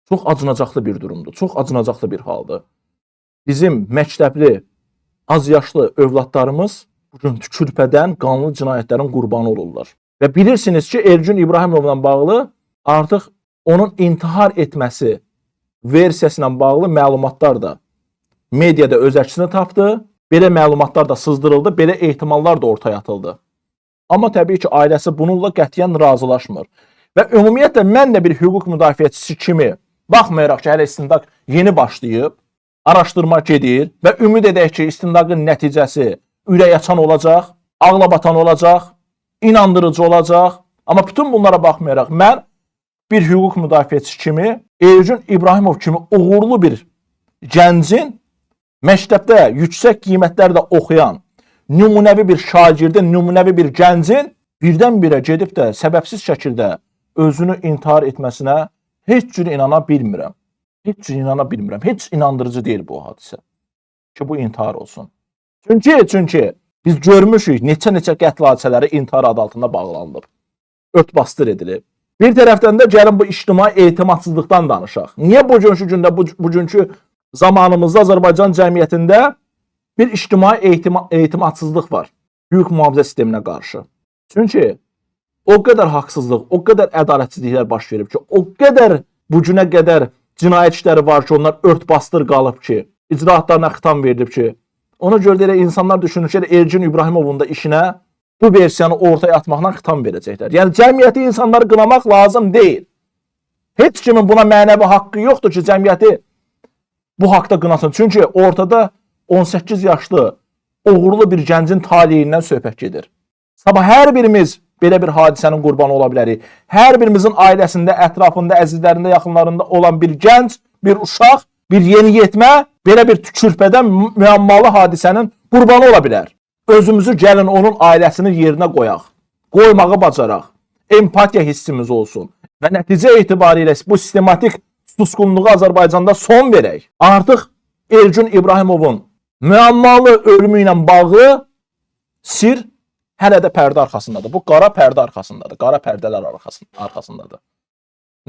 Çox acınacaqlı bir durumdur, çox acınacaqlı bir haldır. Bizim məktəbli, az yaşlı övladlarımız bugün tükürpədən, qanlı cinayətlərin qurbanı olurlar. Və bilirsiniz ki, Elcün İbrahimovla bağlı artıq onun intihar etməsi versiyasıyla bağlı məlumatlar da mediada öz əksini tapdı. Belə məlumatlar da sızdırıldı, belə ehtimallar da ortaya atıldı. Amma təbii ki, ailəsi bununla qətiyyən razılaşmır. Və ümumiyyətlə mən də bir hüquq müdafiəçisi kimi, baxmayaraq ki, hələ istintaq yeni başlayıb, araşdırma gedir və ümid edək ki, istintaqın nəticəsi ürəkaçan olacaq, ağlabatan olacaq, inandırıcı olacaq. Amma bütün bunlara baxmayaraq mən bir hüquq müdafiəçisi kimi Elcün İbrahimov kimi uğurlu bir gəncin məktəbdə yüksək qiymətlərdə oxuyan nümunəvi bir şagirdin, nümunəvi bir gəncin birdən-birə gedib də səbəbsiz şəkildə özünü intihar etməsinə heç cür inana bilmirəm. Heç cür inana bilmirəm. Heç inandırıcı deyil bu hadisə ki, bu intihar olsun. Çünki biz görmüşük neçə qətl hadisələri intihar adı altında bağlanılıb, örtbasdır edilib. Bir tərəfdən də gəlin bu ictimai etimadsızlıqdan danışaq. Niyə bugünkü gündə, bugünkü zamanımızda Azərbaycan cəmiyyətində bir ictimai etimadsızlıq var hüquq mühafizə sisteminə qarşı? Çünki o qədər haqsızlıq, o qədər ədalətsizliklər baş verib ki, o qədər bugünə qədər cinayət işləri var ki, onlar örtbasdır qalıb ki, icraatlarına xitam verilib ki, ona görə də insanlar düşünür ki, Elcün İbrahimovun da işinə bu versiyanı ortaya atmaqla xitam verəcəklər. Yəni cəmiyyəti, insanları qınamaq lazım deyil. Heç kimin buna mənəvi haqqı yoxdur ki, cəmiyyəti bu haqda qınasın. Çünki ortada 18 yaşlı uğurlu bir gəncin taliyindən söhbət gedir. Sabah hər birimiz belə bir hadisənin qurbanı ola bilərik. Hər birimizin ailəsində, ətrafında, əzizlərində, yaxınlarında olan bir gənc, bir uşaq, bir yeniyetmə belə bir tükürpədən müəmmalı hadisənin qurbanı ola bilər. Özümüzü gəlin onun ailəsinin yerinə qoyaq. Qoymağı bacaraq. Empatiya hissimiz olsun. Və nəticə etibarilə bu sistematik susqunluğa Azərbaycanda son verək. Artıq Elcün İbrahimovun müəmmalı ölümü ilə bağlı sir hələ də pərdə arxasındadır. Bu qara pərdə arxasındadır. Qara pərdələr arxasındadır.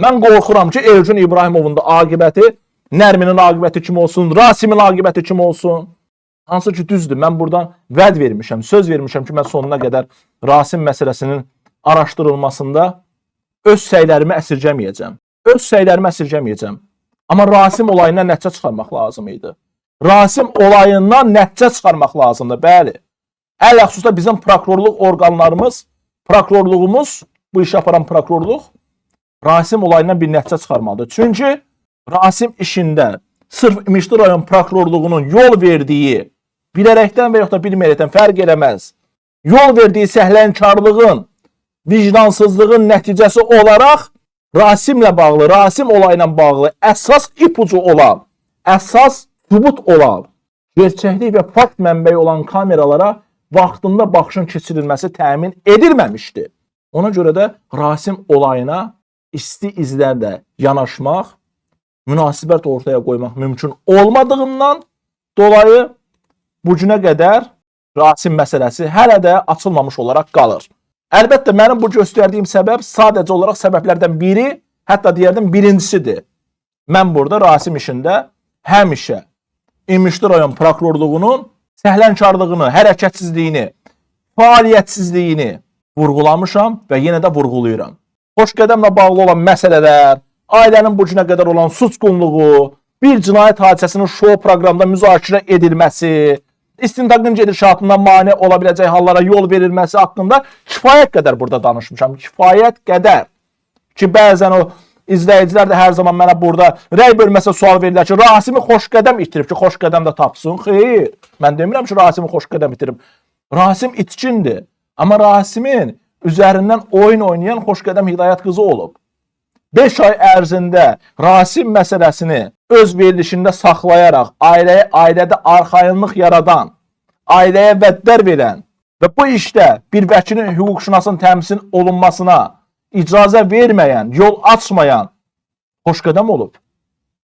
Mən qorxuram ki, Elcün İbrahimovun da aqibəti Nərminin aqibəti kimi olsun, Rasimin aqibəti kimi olsun. Hansı ki düzdür, mən buradan vəd vermişəm, söz vermişəm ki, mən sonuna qədər Rasim məsələsinin araşdırılmasında öz səylərimi əsirgəməyəcəm. Öz səylərimi əsirgəməyəcəm. Amma Rasim olayından nəticə çıxarmaq lazım idi. Rasim olayından nəticə çıxarmaq lazımdır, bəli. Ələxüsusda bizim prokurorluq orqanlarımız, prokurorluğumuz, bu işi aparan prokurorluq Rasim olayından bir nəticə çıxarmalıdır. Çünki Rasim işində sırf İmişli rayon prokurorluğunun yol verdiyi, bilərəkdən və yaxud da bilməyərəkdən fərq eləməz, yol verdiyi səhlənkarlığın, vicdansızlığın nəticəsi olaraq Rasimlə bağlı, Rasim olayla bağlı əsas ipucu olan, əsas sübut olan, gerçəklik və fakt mənbəyi olan kameralara vaxtında baxışın keçirilməsi təmin edilməmişdi. Ona görə də Rasim olayına isti izlərlə yanaşmaq, münasibət ortaya qoymaq mümkün olmadığından dolayı bugünə qədər Rasim məsələsi hələ də açılmamış olaraq qalır. Əlbəttə, mənim bu göstərdiyim səbəb sadəcə olaraq səbəblərdən biri, hətta deyərdim birincisidir. Mən burada Rasim işində həmişə İmişli rayon prokurorluğunun səhlənkarlığını, hərəkətsizliyini, fəaliyyətsizliyini vurğulamışam və yenə də vurğulayıram. Xoşqədəmlə bağlı olan məsələlər, ailənin bu günə qədər olan susqunluğu, bir cinayət hadisəsinin şou proqramda müzakirə edilməsi, istintaqın gedişatından mane ola biləcək hallara yol verilməsi haqqında kifayət qədər burada danışmışam. Kifayət qədər. Ki, bəzən o izləyicilər də hər zaman mənə burada rəy bölməsə sual verirlər ki, Rasimi Xoşqədəm itirib ki, Xoşqədəm də tapsın. Xeyr, mən demirəm ki, Rasimi Xoşqədəm itirib. Rasim itkindir. Amma Rasimin üzərindən oyun oynayan Xoşqədəm Hidayət qızı olub. 5 ay ərzində Rasim məsələsini öz verilişində saxlayaraq, ailədə arxayınlıq yaradan, ailəyə vədlər verən və bu işdə bir vəkilin hüquqşünasın təmsil olunmasına icazə verməyən, yol açmayan Xoşqədəm olub.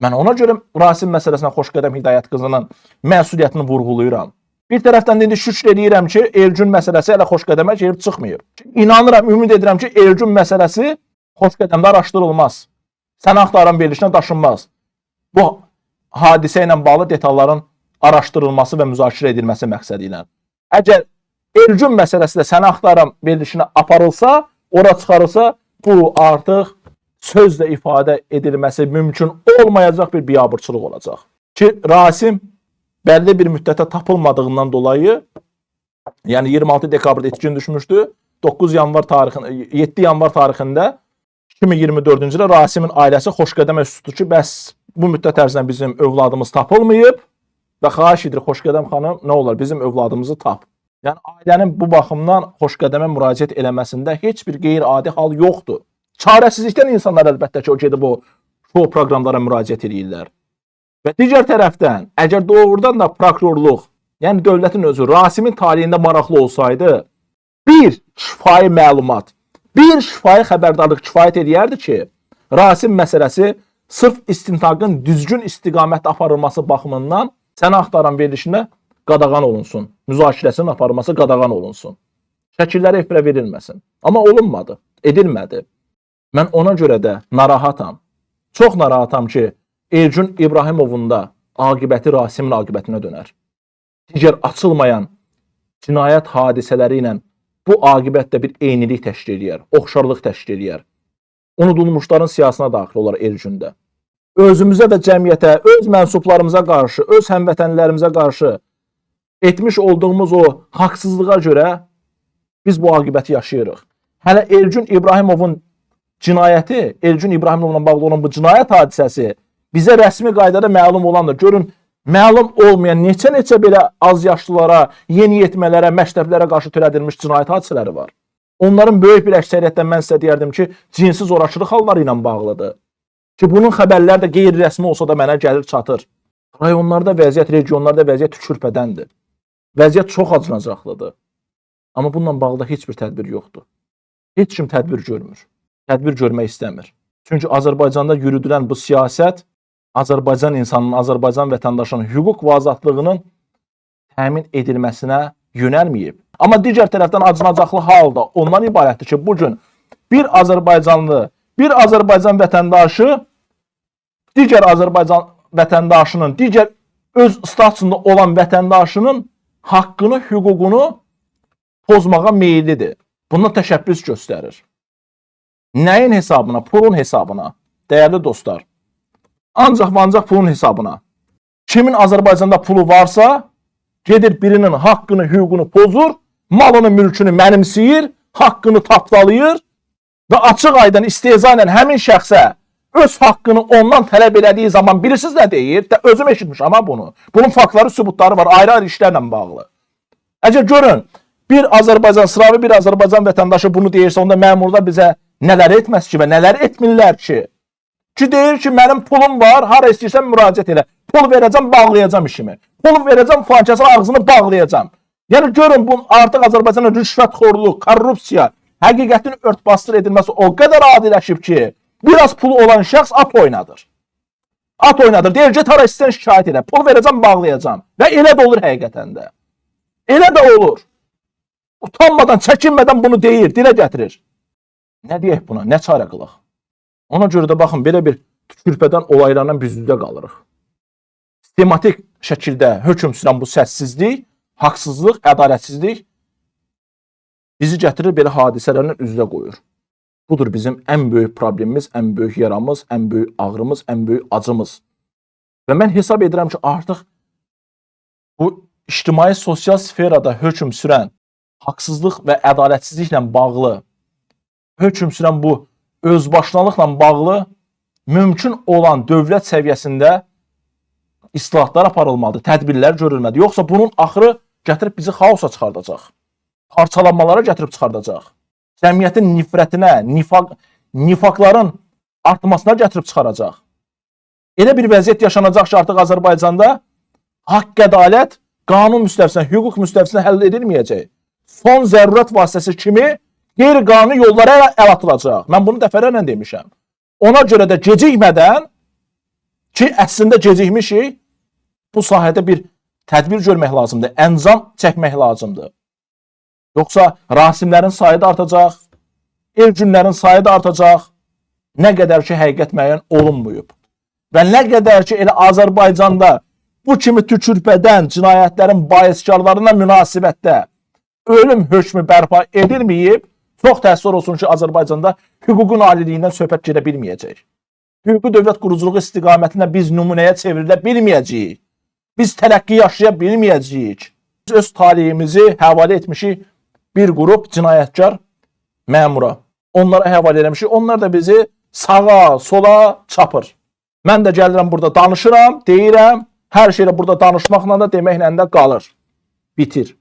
Mən ona görə Rasim məsələsinə Xoşqədəm Hidayət qızının məsuliyyətini vurğulayıram. Bir tərəfdən indi şükür edirəm ki, Elcün məsələsi hələ Xoşqədəmə gəlib çıxmayıb. İnanıram, ümid edirəm ki, Elcün məsələsi Xoşqədəmdə araşdırılmaz. Səni axtaran verilişinə daşınmaz. Bu hadisə ilə bağlı detalların araşdırılması və müzakirə edilməsi məqsədi ilə. Əgər Elgün məsələsi də səni axtaran verilişinə aparılsa, ora çıxarılsa, bu artıq sözlə ifadə edilməsi mümkün olmayacaq bir biabırçılıq olacaq. Ki, Rasim bəlli bir müddətə tapılmadığından dolayı, yəni 26 dekabrda itkin düşmüşdü, 7 yanvar tarixində 2024-cü ildə Rasimin ailəsi Xoşqədəmə üst tutdu ki, bəs bu müddət ərzində bizim övladımız tapılmayıb və xahiş edir Xoşqədəm xanım, nə olar bizim övladımızı tap. Yəni ailənin bu baxımdan Xoşqədəmə müraciət eləməsində heç bir qeyri-adi hal yoxdur. Çarəsizlikdən insanlar əlbəttə ki, o gedib o show proqramlara müraciət edirlər. Və digər tərəfdən, əgər doğrudan da prokurorluq, yəni dövlətin özü Rasimin taleyində maraqlı olsaydı, bir şifahi məlumat, bir şifahi xəbərdarlıq kifayət edərdi ki, Rasim məsələsi sırf istintaqın düzgün istiqamətdə aparılması baxımından səni axtaran verilişində qadağan olunsun. Müzakirəsinin aparılması qadağan olunsun. Şəkilləri efirə verilməsin. Amma olunmadı, edilmədi. Mən ona görə də narahatam. Çox narahatam ki, Elgün İbrahimovun da aqibəti Rasimin aqibətinə dönər. Digər açılmayan cinayət hadisələri ilə bu aqibət də bir eynilik təşkil edir, oxşarlıq təşkil edir. Unudulmuşların siyasına daxil olar Elgündə. Özümüzə və cəmiyyətə, öz mənsublarımıza qarşı, öz həmvətənlərimizə qarşı etmiş olduğumuz o haqsızlığa görə biz bu aqibəti yaşayırıq. Hələ Elgün İbrahimovun cinayəti, Elgün İbrahimovla bağlı olan bu cinayət hadisəsi bizə rəsmi qaydada məlum olandır. Görün, məlum olmayan neçə belə az yaşlılara, yeniyetmələrə, məktəblərə qarşı törədilmiş cinayət hadisələri var. Onların böyük bir əksəriyyətdən mən sizə deyərdim ki, cinsi zorakılıq halları ilə bağlıdır. Ki, bunun xəbərləri də qeyri-rəsmi olsa da mənə gəlir çatır. Rayonlarda vəziyyət, regionlarda vəziyyət tükürpədəndir. Vəziyyət çox acınacaqlıdır. Amma bununla bağlı heç bir tədbir yoxdur. Heç kim tədbir görmür. Tədbir görmək istəmir. Çünki Azərbaycanda yürüdülən bu siyasət Azərbaycan insanının, Azərbaycan vətəndaşının hüquq və azadlığının təmin edilməsinə yönəlməyib. Amma digər tərəfdən acınacaqlı hal da ondan ibarətdir ki, bugün bir Azərbaycanlı, bir Azərbaycan vətəndaşı digər Azərbaycan vətəndaşının, digər öz statusunda olan vətəndaşının haqqını, hüququnu pozmağa meyillidir. Bundan təşəbbüs göstərir. Nəyin hesabına? Pulun hesabına. Dəyərli dostlar. Ancaq və ancaq pulun hesabına. Kimin Azərbaycanda pulu varsa, gedir birinin haqqını, hüququnu pozur, malını, mülkünü mənimsəyir, haqqını tapdalayır və açıq aydın istehza ilə həmin şəxsə öz haqqını ondan tələb elədiyi zaman bilirsiniz nə deyir? Özüm eşitmişəm ama bunu. Bunun faktları, sübutları var, ayrı-ayrı işlərlə bağlı. Əgər görün, bir Azərbaycan sıravi bir Azərbaycan vətəndaşı bunu deyirsə, onda məmurlar bizə nələr etməz ki və nələr etmirlər ki? Ki deyir ki, mənim pulum var, hara istəyirsən müraciət elə. Pul verəcəm, bağlayacam işimi. Pul verəcəm, fankəsin ağzını bağlayacam. Yəni görün, bu artıq Azərbaycanın rüşvətxorluq, korrupsiya, həqiqətin örtbasdır edilməsi o qədər adiləşib ki, biraz pulu olan şəxs at oynadır. At oynadır. Deyir, get hara istəyirsən şikayət elə. Pul verəcəm, bağlayacam. Və elə də olur həqiqətən də. Elə də olur. Utanmadan, çəkinmədən bunu deyir, dilə gətirir. Nə deyək buna? Nə çarə qılaq? Ona görə də baxın, belə bir tükürpədən olaylarla biz üzdə qalırıq. Sistematik şəkildə hökm sürən bu səssizlik, haqsızlıq, ədalətsizlik bizi gətirir, belə hadisələrlə üzdə qoyur. Budur bizim ən böyük problemimiz, ən böyük yaramız, ən böyük ağrımız, ən böyük acımız. Və mən hesab edirəm ki, artıq bu ictimai sosial sferada hökm sürən haqsızlıq və ədalətsizliklə bağlı, hökm sürən bu özbaşınalıqla bağlı mümkün olan dövlət səviyyəsində islahatlar aparılmalıdır, tədbirlər görülməlidir. Yoxsa bunun axırı gətirib bizi xaosa çıxardacaq, parçalanmalara gətirib çıxardacaq, cəmiyyətin nifrətinə, nifaqların artmasına gətirib çıxaracaq. Elə bir vəziyyət yaşanacaq ki, artıq Azərbaycanda haqq, ədalət, qanun müstəvisinə, hüquq müstəvisinə həll edilməyəcək. Son zərurət vasitəsi kimi qeyri-qanuni yollara əl atılacaq. Mən bunu dəfələrlə demişəm. Ona görə də gecikmədən ki, əslində gecikmişik, bu sahədə bir tədbir görmək lazımdır, əncam çəkmək lazımdır. Yoxsa Rasimlərin sayı da artacaq, Elgünlərin sayı da artacaq, nə qədər ki həqiqət müəyyən olunmayıb və nə qədər ki elə Azərbaycanda bu kimi tükürpədən cinayətlərin baiskarlarına münasibətdə ölüm hökmü bərpa edilməyib, çox təəssüf olsun ki, Azərbaycanda hüququn aliliyindən söhbət gedə bilməyəcək. Hüquqi dövlət quruculuğu istiqamətində biz nümunəyə çevrilə bilməyəcəyik. Biz tərəqqi yaşaya bilməyəcəyik. Biz öz talihimizi həvalə etmişik bir qrup cinayətkar məmura. Onlara həvalə eləmişik. Onlar da bizi sağa, sola çapır. Mən də gəlirəm burada danışıram, deyirəm, hər şeylə burada danışmaqla da deməklə də qalır. Bitir.